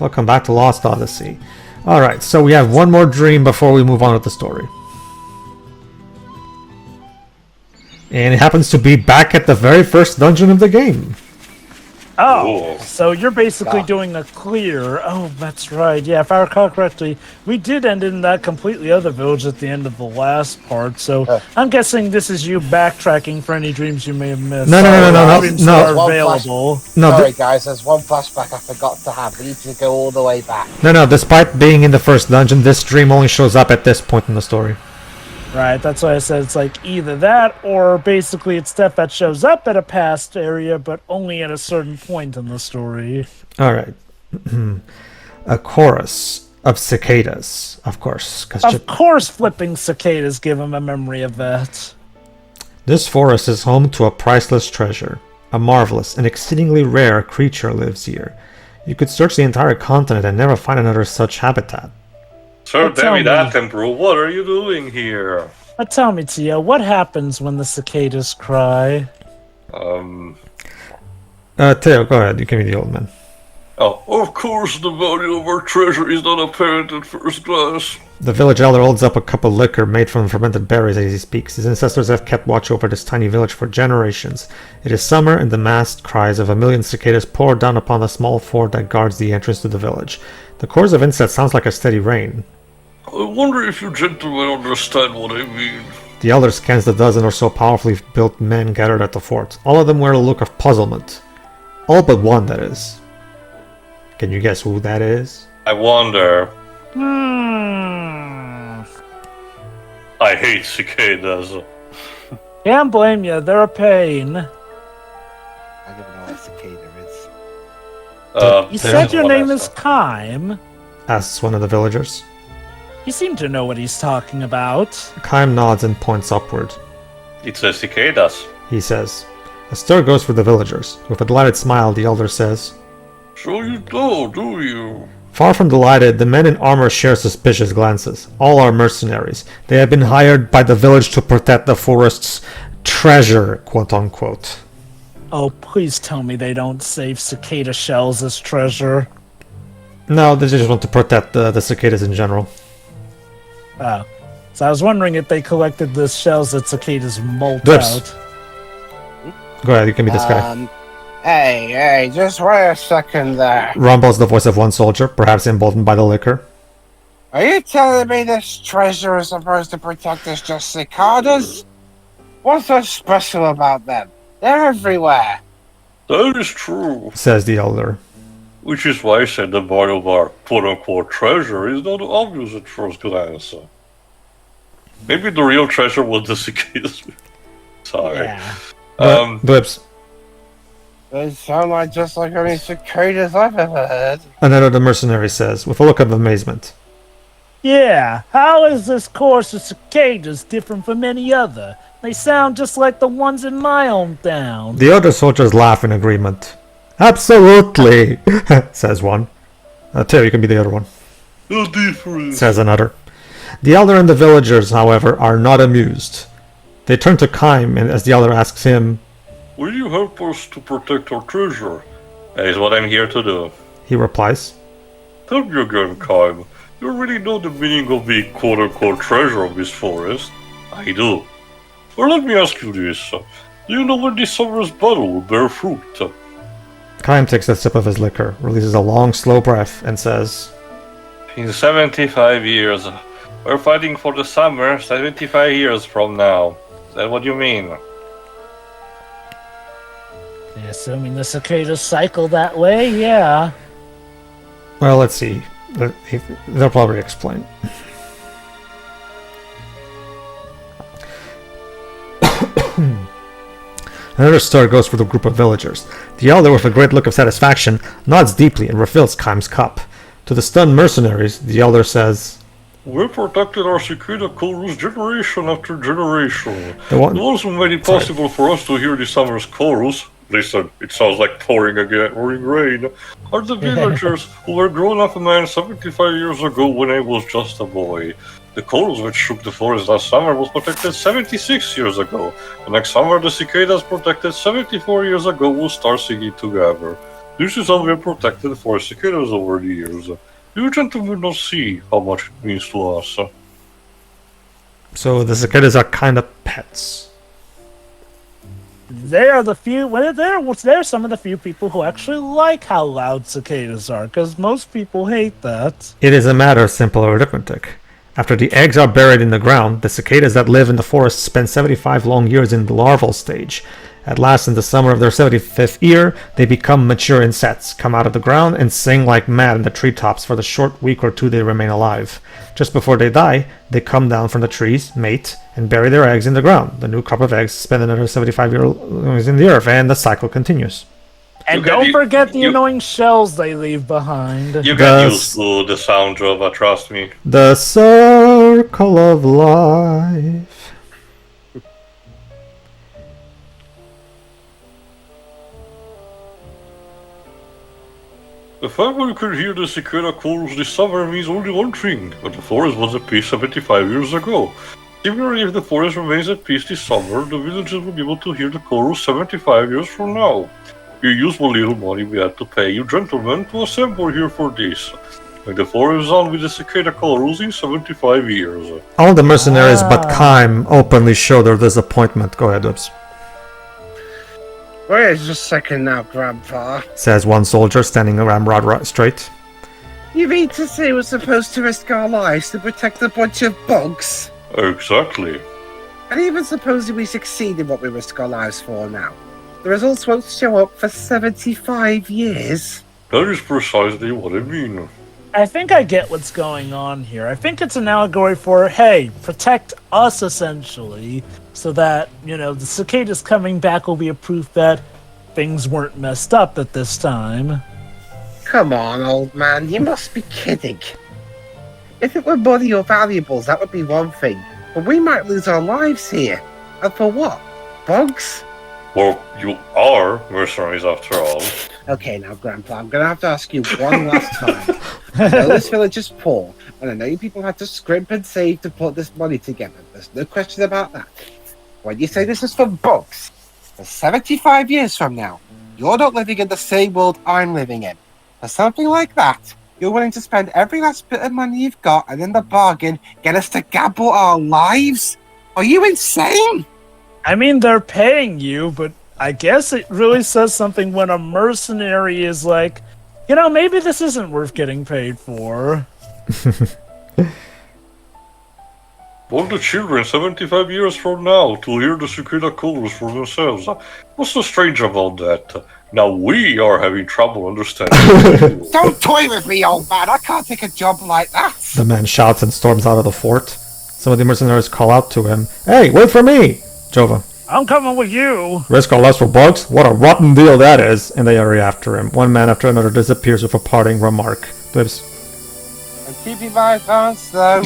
Welcome back to Lost Odyssey. Alright, so we have one more dream before we move on with the story. And it happens to be back at the very first dungeon of the game. Oh, so you're basically doing a clear. Oh, that's right. Yeah, if I recall correctly, we did end in that completely other village at the end of the last part. So I'm guessing this is you backtracking for any dreams you may have missed. No. Dreams that are available. Sorry, guys, there's one flashback I forgot to have. We need to go all the way back. No, despite being in the first dungeon, this dream only shows up at this point in the story. Right, that's why I said it's like either that or basically it's stuff that shows up at a past area but only at a certain point in the story. Alright. A chorus of cicadas, of course. Of course flipping cicadas give him a memory of that. This forest is home to a priceless treasure. A marvelous and exceedingly rare creature lives here. You could search the entire continent and never find another such habitat. Sir David Attenborough, what are you doing here? Tell me, Tia, what happens when the cicadas cry? Theo, go ahead. You can be the old man. Oh, of course the value of our treasure is not apparent at first glance. The village elder holds up a cup of liquor made from fermented berries as he speaks. His ancestors have kept watch over this tiny village for generations. It is summer, and the massed cries of a million cicadas pour down upon the small fort that guards the entrance to the village. The chorus of insects sounds like a steady rain. I wonder if you gentlemen understand what I mean. The elder scans the dozen or so powerfully built men gathered at the fort. All of them wear a look of puzzlement. All but one, that is. Can you guess who that is? I wonder. I hate cicadas. Can't blame you, they're a pain. I don't know what cicada is. You said your name is Kaim? Asks one of the villagers. You seem to know what he's talking about. Kaim nods and points upward. It's a cicadas. He says. A stir goes through the villagers. With a delighted smile, the elder says, So you do you? Far from delighted, the men in armor share suspicious glances. All are mercenaries. They have been hired by the village to protect the forest's treasure, quote-unquote. Oh, please tell me they don't save cicada shells as treasure. No, they just want to protect the cicadas in general. Oh. So I was wondering if they collected the shells that cicadas molt Drips. out. Go ahead, you can be this guy. Hey, just wait a second there. Rumbles the voice of one soldier, perhaps emboldened by the liquor. Are you telling me this treasure is supposed to protect us just cicadas? What's so special about them? They're everywhere. That is true. Says the elder. Which is why I said the value of our quote-unquote treasure is not obvious at first glance. Maybe the real treasure was the cicadas. Sorry. Yeah. Blips. They sound like just like any cicadas I've ever heard. Another of the mercenaries says, with a look of amazement. Yeah, how is this chorus of cicadas different from any other? They sound just like the ones in my hometown. The other soldiers laugh in agreement. Absolutely, says one. Theo, you can be the other one. No difference. Says another. The elder and the villagers, however, are not amused. They turn to Kaim, and as the elder asks him, Will you help us to protect our treasure? That is what I'm here to do. He replies, Tell me again, Kaim. You really know the meaning of the quote-unquote treasure of this forest? I do. Well, let me ask you this. Do you know when this summer's battle will bear fruit? Kaim takes a sip of his liquor, releases a long, slow breath, and says, In 75 years. We're fighting for the summer 75 years from now. Is that what you mean? Assuming the cicadas cycle that way, yeah. Well, let's see. They'll probably explain. Another stir goes for the group of villagers. The elder, with a great look of satisfaction, nods deeply and refills Kaim's cup. To the stunned mercenaries, the elder says, We protected our cicada chorus generation after generation. The ones who made it possible for us to hear the summer's chorus, listen, it sounds like pouring rain, are the villagers who were grown up men 75 years ago when I was just a boy. The chorus which shook the forest last summer was protected 76 years ago. The next summer, the cicadas protected 74 years ago will start singing together. This is how we have protected for cicadas over the years. You gentlemen don't see how much it means to us. So the cicadas are kind of pets. They are the few. Well, they're some of the few people who actually like how loud cicadas are, because most people hate that. It is a matter of simple arithmetic. After the eggs are buried in the ground, the cicadas that live in the forest spend 75 long years in the larval stage. At last, in the summer of their 75th year, they become mature insects, come out of the ground, and sing like mad in the treetops for the short week or two they remain alive. Just before they die, they come down from the trees, mate, and bury their eggs in the ground. The new crop of eggs spend another 75 years in the earth, and the cycle continues. And don't forget the annoying shells they leave behind. You get used to the sound, Jova, trust me. The circle of life. The fact that we could hear the cicada chorus this summer means only one thing, that the forest was at peace 75 years ago. Similarly, if the forest remains at peace this summer, the villagers will be able to hear the chorus 75 years from now. We used what little money we had to pay you gentlemen to assemble here for this. Like the forest on with the cicada chorus in 75 years. All the mercenaries but Kaim openly show their disappointment. Go ahead, Whips. Wait just a second now, Grandpa. Says one soldier standing ramrod straight. You mean to say we're supposed to risk our lives to protect a bunch of bugs? Exactly. And even supposing we succeed in what we risk our lives for now, the results won't show up for 75 years? That is precisely what I mean. I think I get what's going on here. I think it's an allegory for, hey, protect us, essentially, so that, the cicadas coming back will be a proof that things weren't messed up at this time. Come on, old man, you must be kidding. If it were money or valuables, that would be one thing, but we might lose our lives here. And for what? Bugs? Well, you are mercenaries after all. Okay, now, Grandpa, I'm gonna have to ask you one last time. I know this village is poor, and I know you people had to scrimp and save to put this money together. There's no question about that. When you say this is for bugs, for 75 years from now, you're not living in the same world I'm living in. For something like that, you're willing to spend every last bit of money you've got, and in the bargain, get us to gamble our lives? Are you insane? I mean, they're paying you, but I guess it really says something when a mercenary is like, maybe this isn't worth getting paid for. Want the children 75 years from now to hear the cicada chorus for themselves. What's so strange about that? Now we are having trouble understanding. Don't toy with me, old man. I can't take a job like that. The man shouts and storms out of the fort. Some of the mercenaries call out to him. Hey, wait for me! Jova. I'm coming with you. Risk our lives for bugs? What a rotten deal that is! And they hurry after him. One man after another disappears with a parting remark. Dwibs. I'm keeping my advance, though.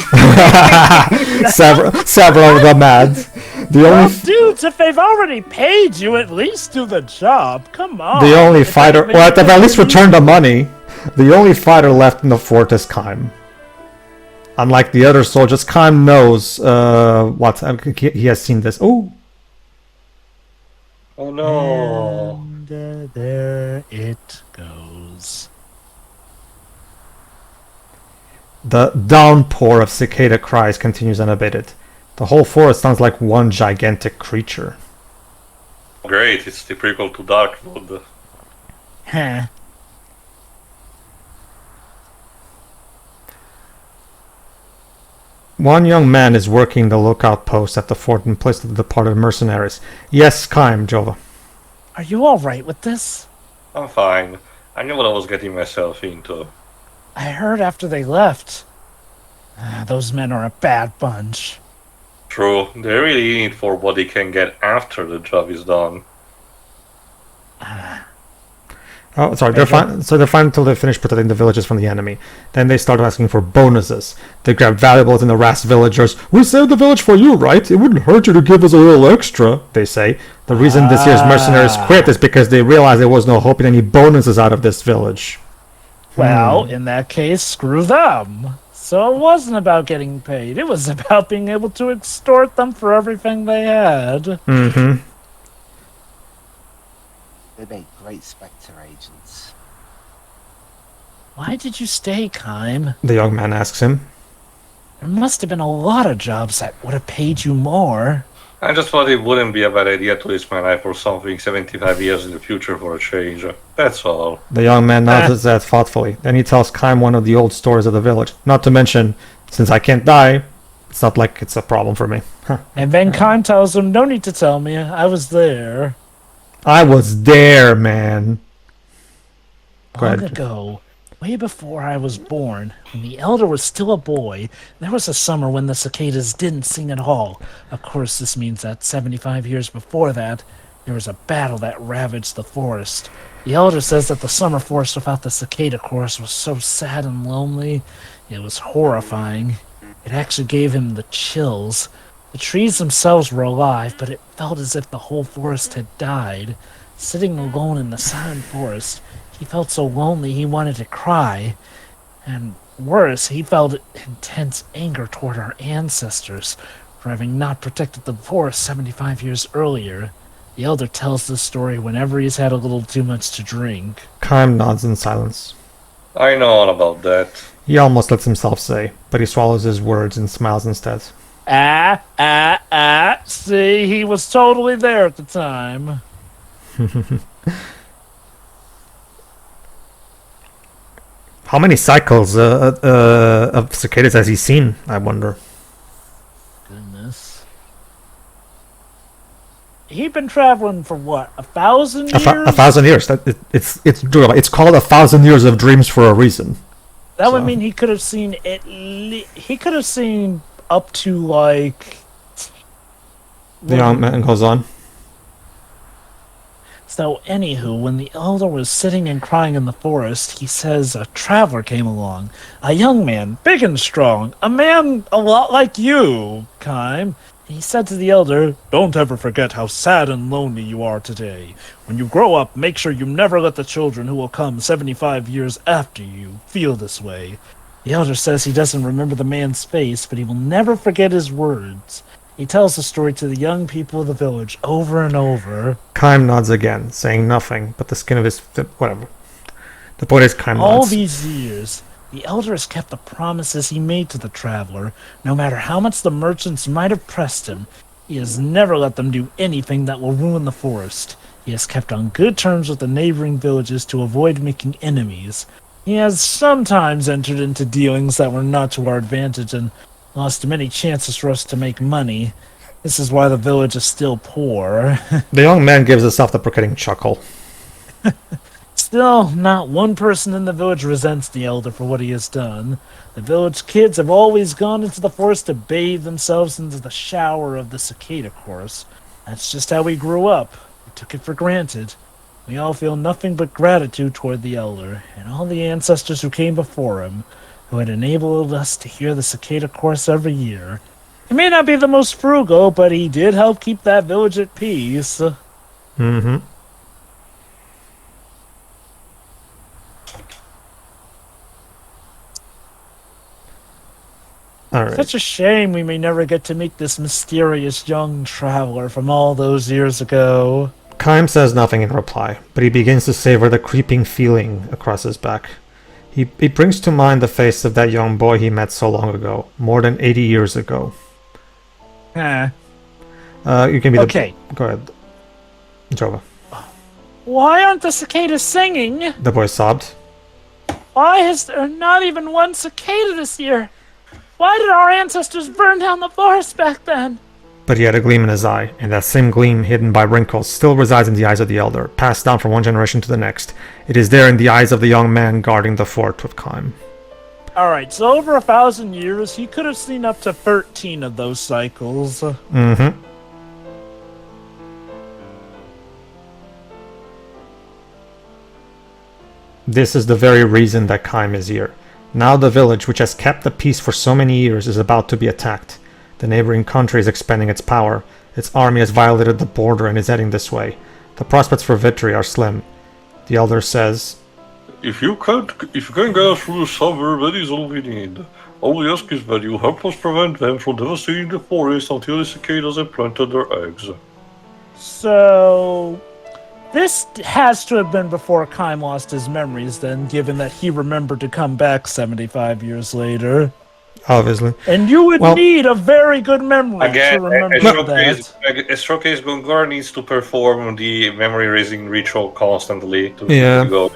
several of them mad. Dudes, if they've already paid you, at least do the job. Come on. The only fighter... Well, they've at least returned the money. The only fighter left in the fort is Kaim. Unlike the other soldiers, Kaim knows he has seen this. Oh no. And there it goes. The downpour of cicada cries continues unabated. The whole forest sounds like one gigantic creature. Great, it's the prequel to Darkwood. Huh. One young man is working the lookout post at the fort in place of the departed mercenaries. Yes, Kaim, Jova. Are you alright with this? I'm fine. I knew what I was getting myself into. I heard after they left. Those men are a bad bunch. True, they're really in it for what they can get after the job is done. Oh, sorry. They're fine. So they're fine until they finish protecting the villages from the enemy. Then they start asking for bonuses. They grab valuables and harass villagers. We saved the village for you, right? It wouldn't hurt you to give us a little extra, they say. The reason this year's mercenaries quit is because they realized there was no hope in any bonuses out of this village. Well, in that case, screw them. So it wasn't about getting paid. It was about being able to extort them for everything they had. Mm-hmm. They make great Spectre agents. Why did you stay, Kaim? The young man asks him. There must have been a lot of jobs that would have paid you more. I just thought it wouldn't be a bad idea to risk my life for something 75 years in the future for a change. That's all. The young man nods his head thoughtfully. Then he tells Kaim one of the old stories of the village. Not to mention, since I can't die, it's not like it's a problem for me. And then Kaim tells him, no need to tell me, I was there. I was there, man. Go Long ahead. ago, way before I was born, when the elder was still a boy, there was a summer when the cicadas didn't sing at all. Of course, this means that 75 years before that, there was a battle that ravaged the forest. The elder says that the summer forest without the cicada chorus was so sad and lonely, it was horrifying. It actually gave him the chills. The trees themselves were alive, but it felt as if the whole forest had died. Sitting alone in the silent forest, he felt so lonely he wanted to cry. And worse, he felt intense anger toward our ancestors for having not protected the forest 75 years earlier. The elder tells this story whenever he's had a little too much to drink. Kaim nods in silence. I know all about that. He almost lets himself say, but he swallows his words and smiles instead. See, he was totally there at the time. How many cycles of cicadas has he seen, I wonder? Goodness. He'd been traveling for what, 1,000 years? 1,000 years. It's called 1,000 years of dreams for a reason. That would mean he could have seen he could have seen up to like. The young man goes on. So, anywho, when the elder was sitting and crying in the forest, he says a traveler came along. A young man, big and strong. A man a lot like you, Kaim. He said to the elder, don't ever forget how sad and lonely you are today. When you grow up, make sure you never let the children who will come 75 years after you feel this way. The elder says he doesn't remember the man's face, but he will never forget his words. He tells the story to the young people of the village over and over. Kaim nods again, saying nothing, but the skin of his... whatever. The point is Kaim All nods. these years, the elder has kept the promises he made to the traveler. No matter how much the merchants might have pressed him, he has never let them do anything that will ruin the forest. He has kept on good terms with the neighboring villages to avoid making enemies. He has sometimes entered into dealings that were not to our advantage and lost many chances for us to make money. This is why the village is still poor. The young man gives a self-deprecating chuckle. Still, not one person in the village resents the elder for what he has done. The village kids have always gone into the forest to bathe themselves into the shower of the cicada chorus. That's just how we grew up. We took it for granted. We all feel nothing but gratitude toward the elder, and all the ancestors who came before him, who had enabled us to hear the cicada chorus every year. He may not be the most frugal, but he did help keep that village at peace. Mm-hmm. Alright. Such a shame we may never get to meet this mysterious young traveler from all those years ago. Kaim says nothing in reply, but he begins to savor the creeping feeling across his back. He brings to mind the face of that young boy he met so long ago, more than 80 years ago. Huh. You can be Okay. Go ahead, Jova. Why aren't the cicadas singing? The boy sobbed. Why is there not even one cicada this year? Why did our ancestors burn down the forest back then? But he had a gleam in his eye, and that same gleam, hidden by wrinkles, still resides in the eyes of the elder, passed down from one generation to the next. It is there in the eyes of the young man guarding the fort with Kaim. Alright, so over 1,000 years, he could have seen up to 13 of those cycles. Mm-hmm. This is the very reason that Kaim is here. Now the village, which has kept the peace for so many years, is about to be attacked. The neighboring country is expanding its power. Its army has violated the border and is heading this way. The prospects for victory are slim. The elder says, If you can get us through the summer, that is all we need. All we ask is that you help us prevent them from devastating the forest until the cicadas have planted their eggs. So, This has to have been before Kaim lost his memories then, given that he remembered to come back 75 years later. Obviously. And you would need a very good memory Again, to remember a showcase Gungar needs to perform the memory raising ritual constantly to go.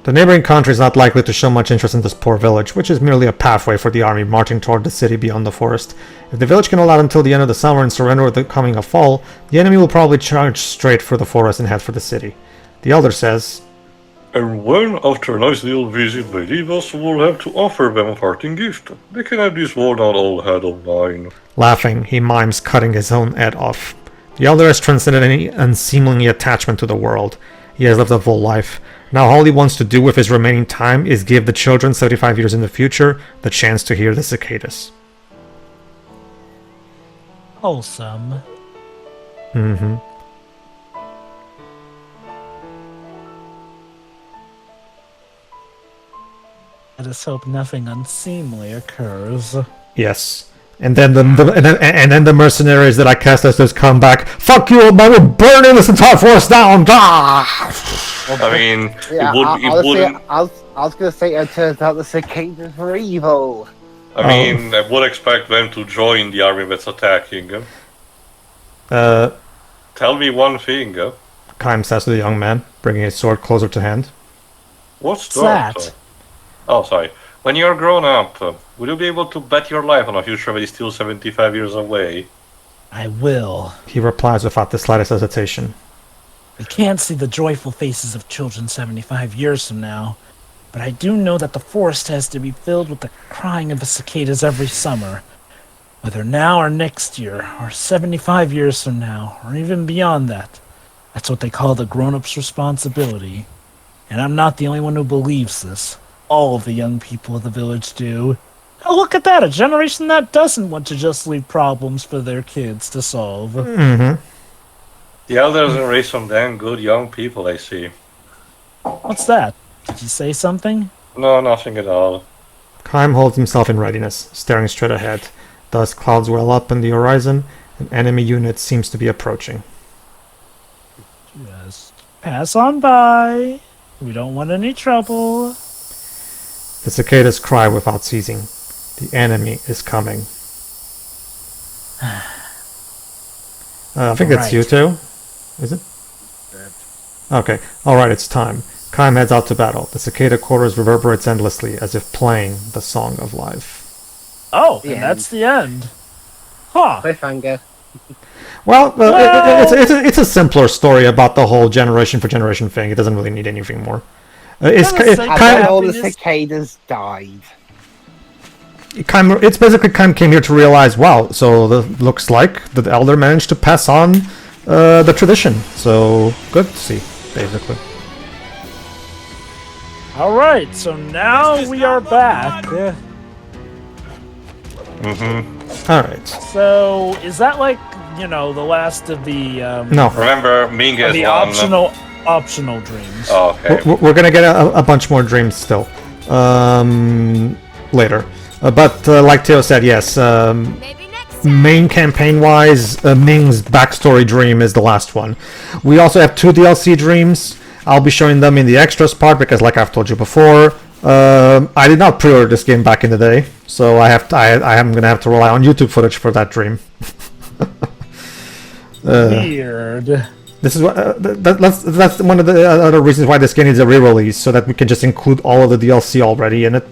The neighboring country is not likely to show much interest in this poor village, which is merely a pathway for the army marching toward the city beyond the forest. If the village can hold out until the end of the summer and surrender with the coming of fall, the enemy will probably charge straight for the forest and head for the city. The elder says, And when, after a nice little visit, they leave us, we'll have to offer them a parting gift. They can have this worn-out old head of mine. Laughing, he mimes cutting his own head off. The elder has transcended any unseemly attachment to the world. He has lived a full life. Now all he wants to do with his remaining time is give the children 75 years in the future the chance to hear the cicadas. Wholesome. Mm-hmm. Let us hope nothing unseemly occurs. Yes. And then the mercenaries that I cast as those come back. Fuck you, old man! We're burning this entire forest down. I mean, I was gonna say it turns out the cicadas were evil. I mean, I would expect them to join the army that's attacking. Tell me one thing. Kaim says to the young man, bringing his sword closer to hand. What's that? Oh, sorry. When you're grown up, will you be able to bet your life on a future that is still 75 years away? I will. He replies without the slightest hesitation. I can't see the joyful faces of children 75 years from now, but I do know that the forest has to be filled with the crying of the cicadas every summer. Whether now or next year, or 75 years from now, or even beyond that. That's what they call the grown-up's responsibility. And I'm not the only one who believes this. All of the young people of the village do. Oh, look at that! A generation that doesn't want to just leave problems for their kids to solve. Mm-hmm. The elders are raised some damn good young people, I see. What's that? Did you say something? No, nothing at all. Kaim holds himself in readiness, staring straight ahead. Thus clouds well up in the horizon. An enemy unit seems to be approaching. Just pass on by. We don't want any trouble. The cicadas cry without ceasing. The enemy is coming. I think it's you two. Is it? Okay. Alright, it's time. Kaim heads out to battle. The cicada chorus reverberates endlessly, as if playing the song of life. Oh, and that's the end. Huh. Cliffhanger. Well, it's a simpler story about the whole generation for generation thing. It doesn't really need anything more. All the cicadas died. It's basically Kaim came here to realize, wow, so looks like the elder managed to pass on the tradition. So good to see, basically. Alright, so now we are back. Mm-hmm. Alright. So, is that like, the last of the... no. Remember, Ming is the optional dreams. Oh, okay. We're gonna get a bunch more dreams still. Later. But like Theo said, yes, main campaign-wise, Ming's backstory dream is the last one. We also have 2 DLC dreams. I'll be showing them in the extras part because, like I've told you before, I did not pre-order this game back in the day, so I am gonna have to rely on YouTube footage for that dream. Weird. This is what that's one of the other reasons why this game needs a re-release, so that we can just include all of the DLC already in it.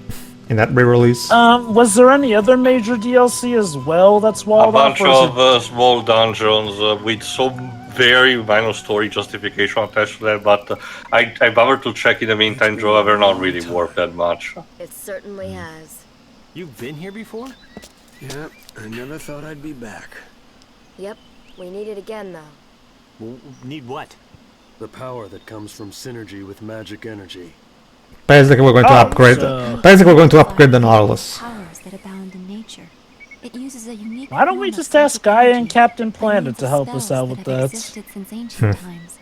In that re-release. Was there any other major DLC as well that's walled off? A bunch of small dungeons with some very minor story justification attached to that, but I bothered to check in the meantime, Joe. They're not really worth that much. It certainly has. You've been here before? Yeah, I never thought I'd be back. Yep, we need it again though. Need what? The power that comes from synergy with magic energy. Basically, we're going to upgrade. Basically, we're going to upgrade the Nautilus. Powers that abound in nature. It uses a unique. Why don't we just ask Gaia and Captain Planet to help us out with that? Since ancient times.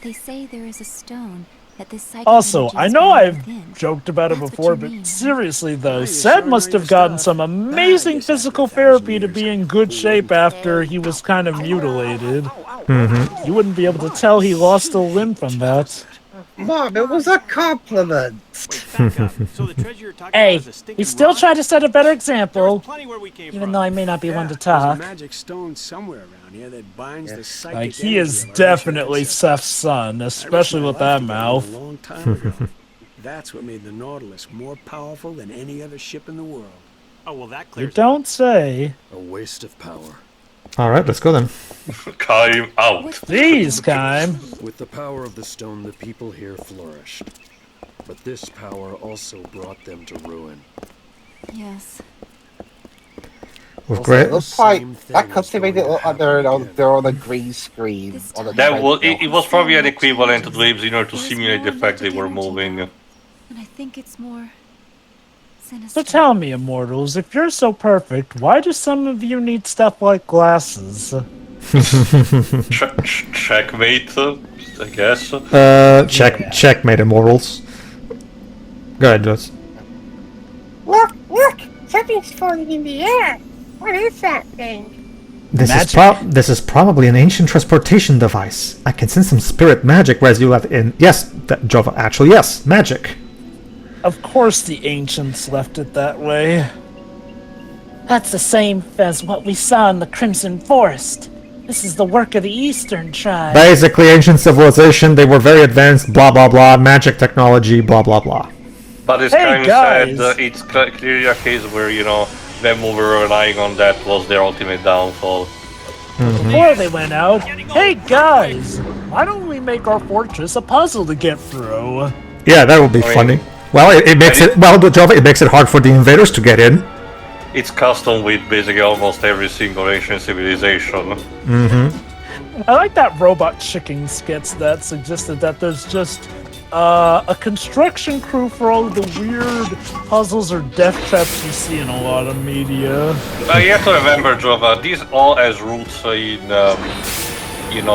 They say there is a stone that this psychic Also, energy I is know found I've within. joked about it That's what before, you but mean, huh? seriously though, you Sed sure must know have your gotten stuff. some amazing Guess after physical 1,000 therapy to years, be in good shape after he was kind of mutilated. Mm-hmm. You wouldn't be able to tell he lost a limb from that. Mom, it was a compliment. Wait, back up. So the treasure you're talking Hey, about is a stinking he still rock? tried to set a better There was example, plenty where we came even from. though I may not be one to There's a talk. magic stone somewhere around here that binds the psychic Like, he energy is of our definitely ancient Seth's son, ancestors. especially I with risked my that life to get mouth. one a long time ago. That's what made the Nautilus more powerful than any other ship in the world. Oh, well, that You clears it. don't say. A waste of power. Alright, let's go then. Kaim out. Jeez, Kaim. With the power of the stone, the people here flourished. But this power also brought them to ruin. Yes. With Also, great. it looks like Same thing that is cutscene made it going look to like they're happen on a green screen. This On a time- That was, treadmill. it was probably an equivalent to the Waves, to simulate the fact they were moving. And I think it's more sinister. So tell me, Immortals, if you're so perfect, why do some of you need stuff like glasses? Checkmate, I guess. Checkmate, Immortals. Go ahead, Joss. Look! Something's floating in the air. What is that thing? This is probably an ancient transportation device. I can sense some spirit magic residue left in. Yes, Jova. Actually, yes, magic. Of course the ancients left it that way. That's the same as what we saw in the Crimson Forest. This is the work of the Eastern tribe. Basically, ancient civilization. They were very advanced. Blah blah blah. Magic technology. Blah blah blah. But as Hey, Kaim guys. said, it's clearly a case where, them over relying on that was their ultimate downfall. Before they went out, hey guys, why don't we make our fortress a puzzle to get through? Yeah, that would be I mean, funny. Well, it makes it Jova. It makes it hard for the invaders to get in. It's custom with basically almost every single ancient civilization. I like that robot chicken skits that suggested that there's just a construction crew for all of the weird puzzles or death traps you see in a lot of media. You have to remember, Jova, these all has roots in,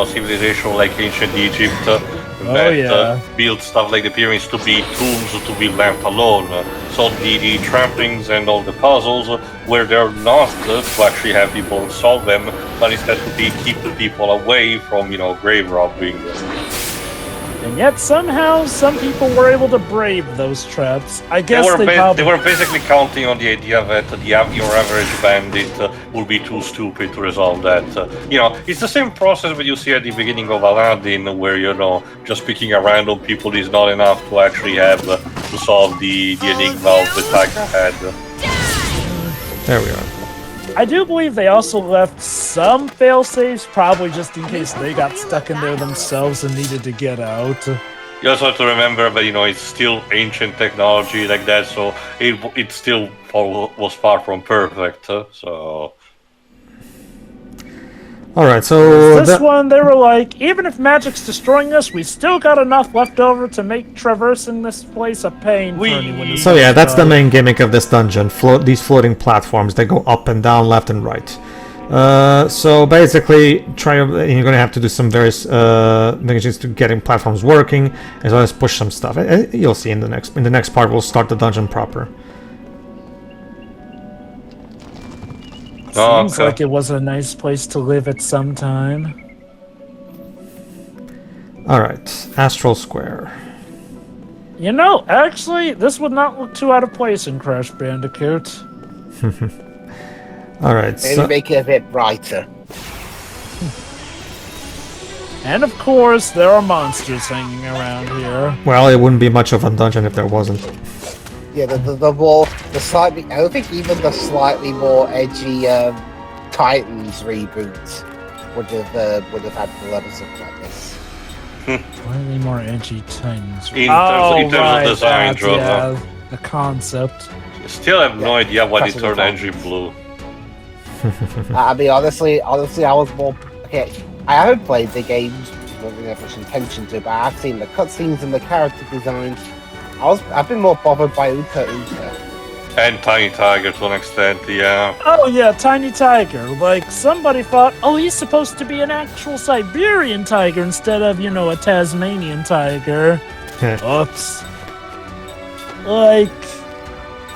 civilization like ancient Egypt that built stuff like the pyramids to be tombs to be left alone. So the tramplings and all the puzzles where they're not to actually have people solve them, but instead to keep the people away from, grave robbing. And yet somehow some people were able to brave those traps. I guess They were basically counting on the idea that your average bandit would be too stupid to resolve that. It's the same process that you see at the beginning of Aladdin, where just picking a random people is not enough to actually have to solve the enigma of the tiger head. There we are. I do believe they also left some fail-safes, probably just in case they got stuck in there themselves and needed to get out. You also have to remember that it's still ancient technology like that, so it still was far from perfect. So. Alright, so This one, they were like, even if magic's destroying us, we still got enough left over to make traversing this place a pain for anyone who So yeah, that's the tried. main gimmick of this dungeon. These floating platforms, they go up and down, left and right. So basically, you're gonna have to do some various mechanisms to getting platforms working, as well as push some stuff. You'll see in the next part. We'll start the dungeon proper. Seems like it was a nice place to live at some time. Alright, Astral Square. Actually, this would not look too out of place in Crash Bandicoot. Alright, Maybe so make it a bit brighter. And of course, there are monsters hanging around here. well, it wouldn't be much of a dungeon if there wasn't. Yeah, I don't think even the slightly more edgy Titans reboot would have had levels of like this. Slightly more edgy Titans. In terms of design, yeah, the concept. Still have no idea why they Pressing turned the engine blue. I mean, honestly, I was more okay. I haven't played the games with much intention to, but I've seen the cutscenes and the character designs. I've been more bothered by Uka. And Tiny Tiger to an extent, yeah. Oh yeah, Tiny Tiger. Like, somebody thought, oh, he's supposed to be an actual Siberian tiger instead of, a Tasmanian tiger. Oops. Like,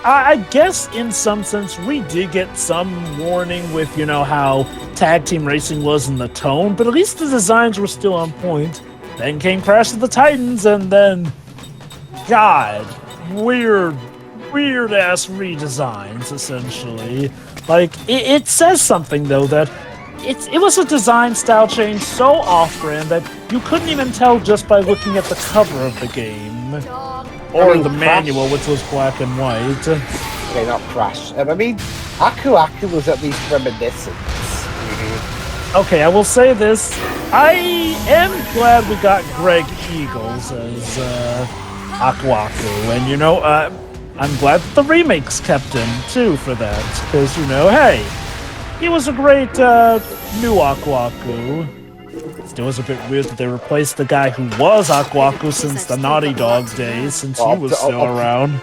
I guess in some sense we did get some warning with, how tag team racing was in the tone, but at least the designs were still on point. Then came Crash of the Titans, and then, God, weird ass redesigns, essentially. Like, it says something, though, that it was a design style change so off-brand that you couldn't even tell just by looking at the cover of the game. Or the manual, which was black and white. Okay, not Crash. Aku Aku was at least reminiscent. Okay, I will say this. I am glad we got Greg Eagles as Aku Aku. And, I'm glad that the remakes kept him, too, for that. Because, hey, he was a great new Aku Aku. Still was a bit weird that they replaced the guy who was Aku Aku since the Naughty Dog days, since he was still around.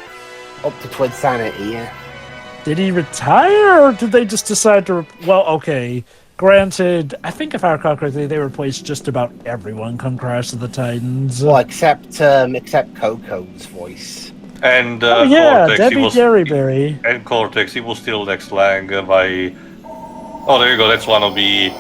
Up to Twin Sanity, yeah. Did he retire, or did they just decide to... Well, okay. Granted, I think if I recall correctly, they replaced just about everyone come Crash of the Titans. Well, except Coco's voice. And Cortex, Debbie Derryberry. And Cortex, he was still next Lang by... Oh, there you go, that's one of the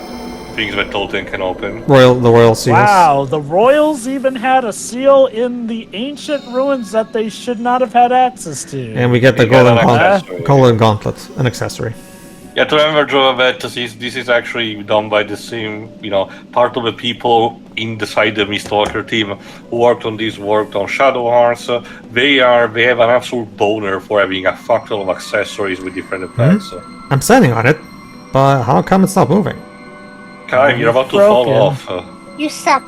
things that Tolkien can open. The Royal Seals. Wow, the Royals even had a seal in the ancient ruins that they should not have had access to. And we get the golden gauntlet, an accessory. Yeah, to remember, Joe, that this is actually done by the same, part of the people inside the Mistwalker team who worked on Shadow Hearts. They have an absolute boner for having a fuck ton of accessories with different effects. I'm standing on it, but how come it's not moving? Kaim, you're about to fall off. You suck.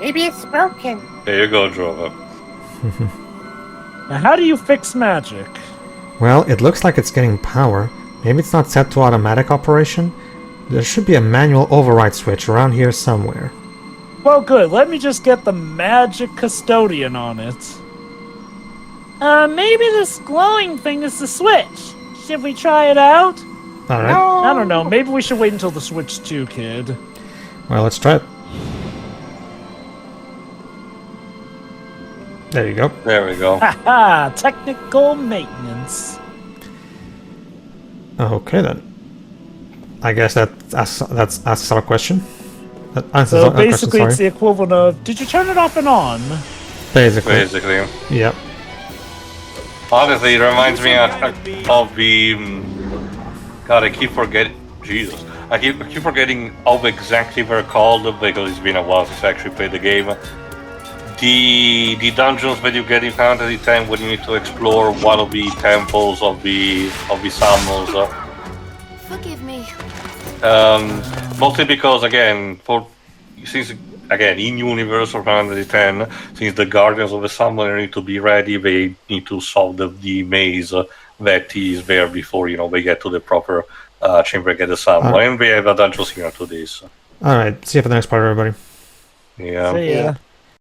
Maybe it's broken. There you go, Drova. Now, how do you fix magic? Well, it looks like it's getting power. Maybe it's not set to automatic operation. There should be a manual override switch around here somewhere. Well, good. Let me just get the magic custodian on it. Maybe this glowing thing is the switch. Should we try it out? Alright. No. I don't know. Maybe we should wait until the switch too, kid. Well, let's try it. There you go. There we go. Haha! Technical maintenance. Okay then. I guess that asks our question. That answers So our question, basically, it's the equivalent of, did you turn it off and on? Basically. Yep. Honestly, it reminds me of the... God, I keep forgetting... Jesus. I keep forgetting of exactly what they're called because it's been a while since I actually played the game. The dungeons that you get in Fantasy X when you need to explore one of the temples of the summons. Forgive me. Mostly because in universe for Fantasy X, since the Guardians of the Summoner need to be ready, they need to solve the maze that is there before they get to the proper chamber and get the summon. And we have a dungeon similar to this. Alright, see you for the next part, everybody. Yeah. See ya.